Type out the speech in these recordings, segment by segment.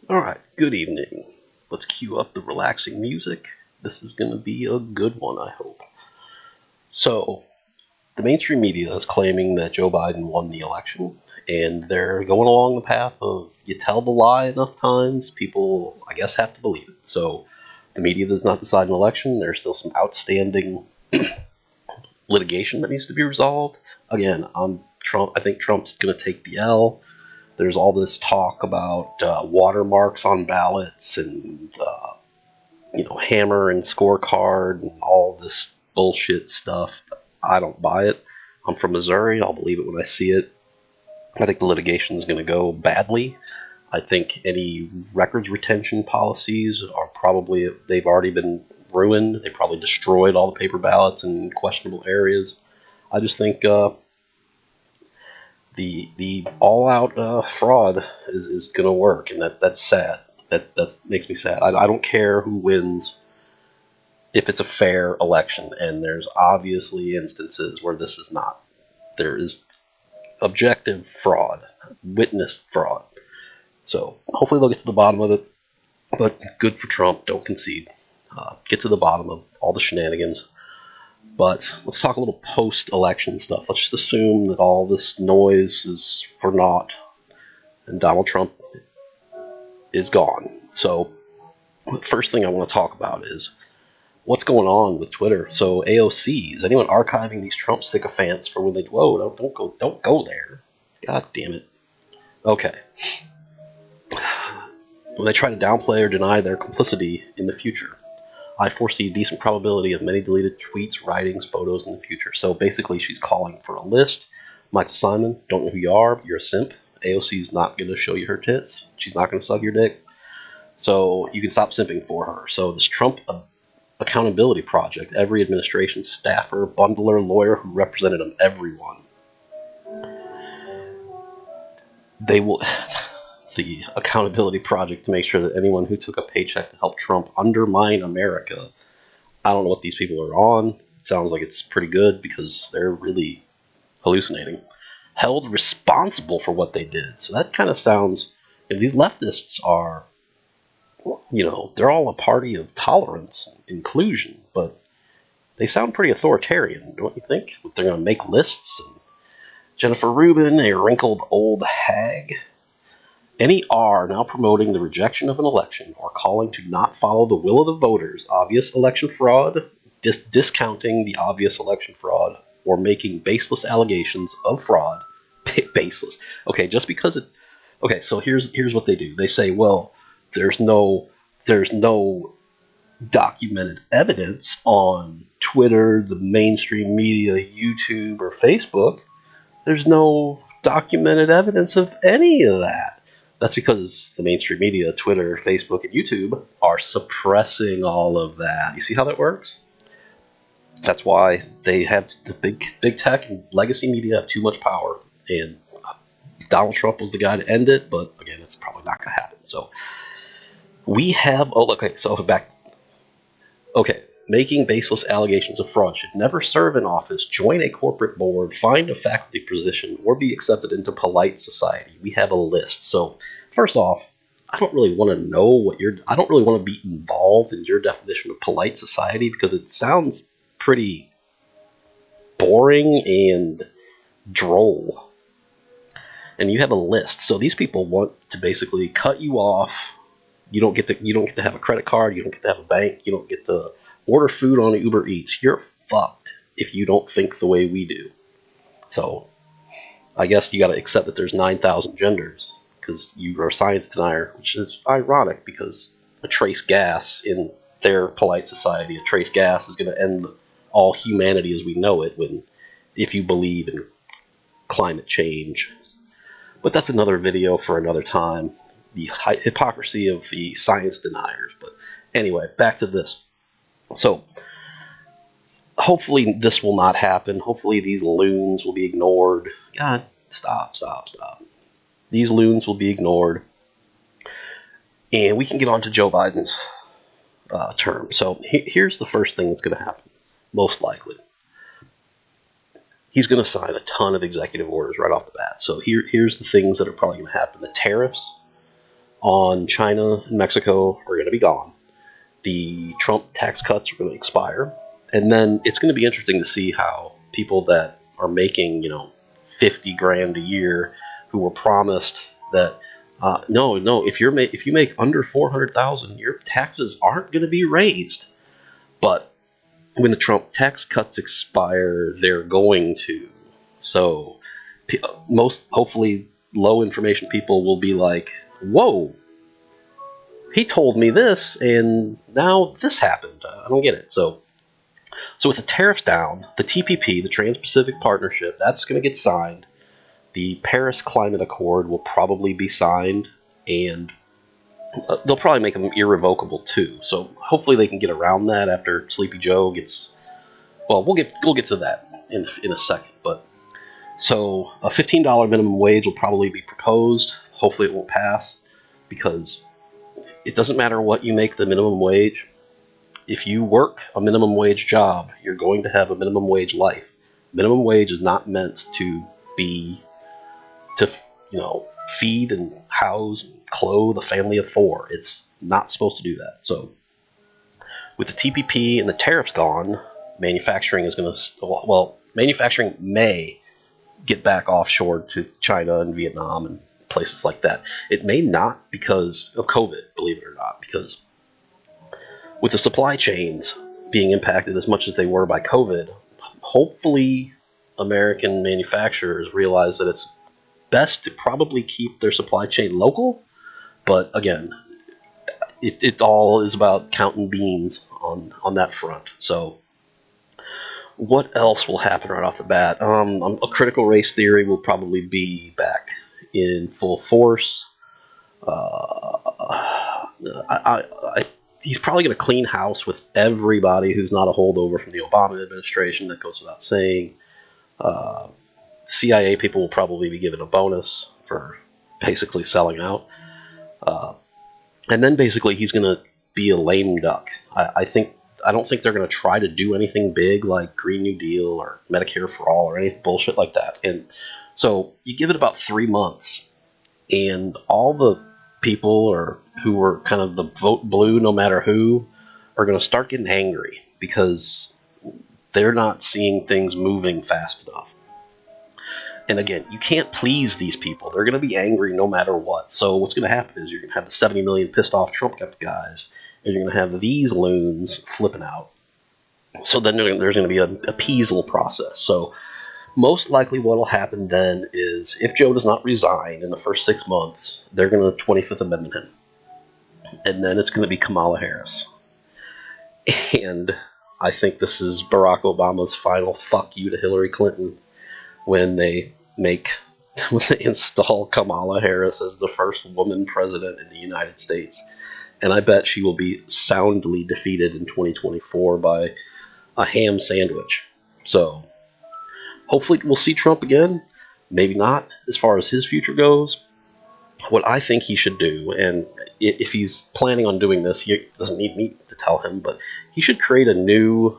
Alright, good evening. Let's cue up the relaxing music. This is going to be a good one, I hope. So, the mainstream media is claiming that Joe Biden won the election, and they're going along the path of you tell the lie enough times, people, I guess, have to believe it. So, the media does not decide an election. There's still some outstanding litigation that needs to be resolved. Again, Trump. I think Trump's going to take the L. There's all this talk about watermarks on ballots and hammer and scorecard and all this bullshit stuff. I don't buy it. I'm from Missouri. I'll believe it when I see it. I think the litigation is going to go badly. I think any records retention policies are they've already been ruined. They probably destroyed all the paper ballots in questionable areas. I just think the all-out fraud is going to work, and that's sad. That makes me sad. I don't care who wins if it's a fair election, and there's obviously instances where this is not. There is objective fraud, witness fraud. So hopefully they'll get to the bottom of it, but good for Trump. Don't concede. Get to the bottom of all the shenanigans. But let's talk a little post-election stuff. Let's just assume that all this noise is for naught, and Donald Trump is gone. So the first thing I want to talk about is what's going on with Twitter. So AOC, is anyone archiving these Trump sycophants for when they don't go there. God damn it. Okay. When they try to downplay or deny their complicity in the future, I foresee a decent probability of many deleted tweets, writings, photos in the future. So basically she's calling for a list. Michael Simon, don't know who you are, but you're a simp. AOC is not going to show you her tits. She's not going to suck your dick. So you can stop simping for her. So this Trump Accountability Project, every administration staffer, bundler, lawyer who represented him, everyone, they will the Accountability Project to make sure that anyone who took a paycheck to help Trump undermine America, I don't know what these people are on. It sounds like it's pretty good because they're really hallucinating, held responsible for what they did. So that kind of sounds, if these leftists are, they're all a party of tolerance and inclusion, but they sound pretty authoritarian, don't you think? They're going to make lists. And Jennifer Rubin, a wrinkled old hag. Any R now promoting the rejection of an election or calling to not follow the will of the voters, obvious election fraud, discounting the obvious election fraud, or making baseless allegations of fraud, baseless. Okay, just because it. Okay, so here's what they do. They say, well, there's no documented evidence on Twitter, the mainstream media, YouTube, or Facebook. There's no documented evidence of any of that. That's because the mainstream media, Twitter, Facebook, and YouTube, are suppressing all of that. You see how that works? That's why they have the big tech and legacy media have too much power. And Donald Trump was the guy to end it, but again, it's probably not going to happen. So we have, making baseless allegations of fraud should never serve in office, join a corporate board, find a faculty position, or be accepted into polite society. We have a list. So first off, I don't really want to know I don't really want to be involved in your definition of polite society because it sounds pretty boring and droll. And you have a list. So these people want to basically cut you off. You don't get to have a credit card. You don't get to have a bank. You don't get to order food on Uber Eats. You're fucked if you don't think the way we do. So I guess you got to accept that there's 9,000 genders because you are a science denier, which is ironic because a trace gas in their polite society, a trace gas is going to end all humanity as we know it if you believe in climate change. But that's another video for another time. The hypocrisy of the science deniers. But anyway, back to this. So hopefully this will not happen. Hopefully these loons will be ignored. God, stop. These loons will be ignored. And we can get on to Joe Biden's term. So here's the first thing that's going to happen, most likely. He's going to sign a ton of executive orders right off the bat. So here's the things that are probably going to happen. The tariffs. on China and Mexico are going to be gone. The Trump tax cuts are going to expire. And then it's going to be interesting to see how people that are making, 50 grand a year, who were promised that no, if you make under 400,000, your taxes aren't going to be raised. But when the Trump tax cuts expire, they're going to. So most hopefully low information people will be like, whoa, he told me this and now this happened. I don't get it. So with the tariffs down, the TPP, the Trans-Pacific Partnership, that's going to get signed. The Paris Climate Accord will probably be signed, and they'll probably make them irrevocable too. So hopefully they can get around that after Sleepy Joe gets. Well, we'll get to that in a second. But so a $15 minimum wage will probably be proposed. Hopefully it won't pass, because it doesn't matter what you make the minimum wage. If you work a minimum wage job, you're going to have a minimum wage life. Minimum wage is not meant to be to feed and house and clothe a family of four. It's not supposed to do that. So with the TPP and the tariffs gone, manufacturing is going to manufacturing may get back offshore to China and Vietnam and places like that. It may not because of COVID, believe it or not, because with the supply chains being impacted as much as they were by COVID, hopefully American manufacturers realize that it's best to probably keep their supply chain local. But again, it all is about counting beans on that front. So what else will happen right off the bat? A critical race theory will probably be back in full force. He's probably going to clean house with everybody who's not a holdover from the Obama administration. That goes without saying. CIA people will probably be given a bonus for basically selling out. And then basically he's going to be a lame duck. I don't think they're going to try to do anything big like Green New Deal or Medicare for All or any bullshit like that. And so you give it about 3 months, and all the people who were kind of the vote blue no matter who are going to start getting angry because they're not seeing things moving fast enough. And again, you can't please these people. They're going to be angry no matter what. So what's going to happen is you're going to have the 70 million pissed off Trump guys, and you're going to have these loons flipping out. So then there's going to be an appeasal process. So most likely what will happen then is if Joe does not resign in the first 6 months, they're going to 25th Amendment him. And then it's going to be Kamala Harris. And I think this is Barack Obama's final fuck you to Hillary Clinton when they install Kamala Harris as the first woman president in the United States. And I bet she will be soundly defeated in 2024 by a ham sandwich. So hopefully we'll see Trump again. Maybe not as far as his future goes. What I think he should do, and if he's planning on doing this, he doesn't need me to tell him, but he should create a new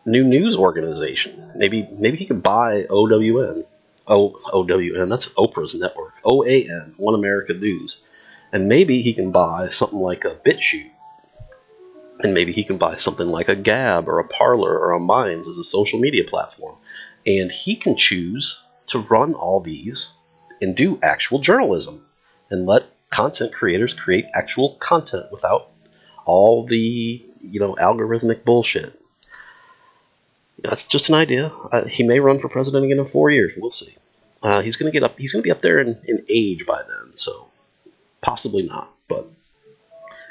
news organization. Maybe he could buy OWN. OWN, that's Oprah's network. OAN, One America News. And maybe he can buy something like a BitChute. And maybe he can buy something like a Gab or a Parler or a Minds as a social media platform. And he can choose to run all these and do actual journalism and let content creators create actual content without all the, algorithmic bullshit. That's just an idea. He may run for president again in 4 years. We'll see. He's going to be up there in age by then, so possibly not. But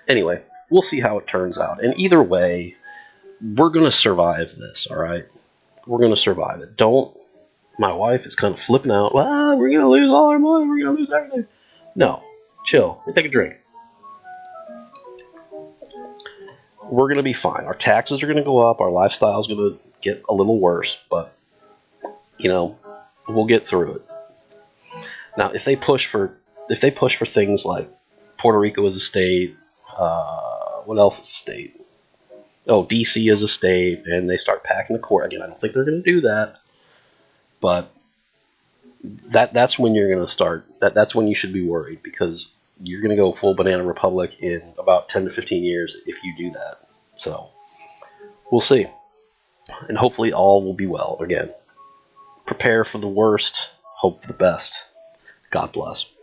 anyway, we'll see how it turns out. And either way, we're going to survive this, all right? We're going to survive it. My wife is kind of flipping out. Well, we're going to lose all our money. We're going to lose everything. No. Chill. Take a drink. We're going to be fine. Our taxes are going to go up. Our lifestyle is going to get a little worse. But, we'll get through it. Now, if they push for things like Puerto Rico as a state, what else is a state? Oh, D.C. as a state, and they start packing the court. Again, I don't think they're going to do that. But that's when you're going to start. That's when you should be worried, because you're going to go full banana republic in about 10 to 15 years if you do that. So we'll see. And hopefully all will be well. Again, prepare for the worst, hope for the best. God bless.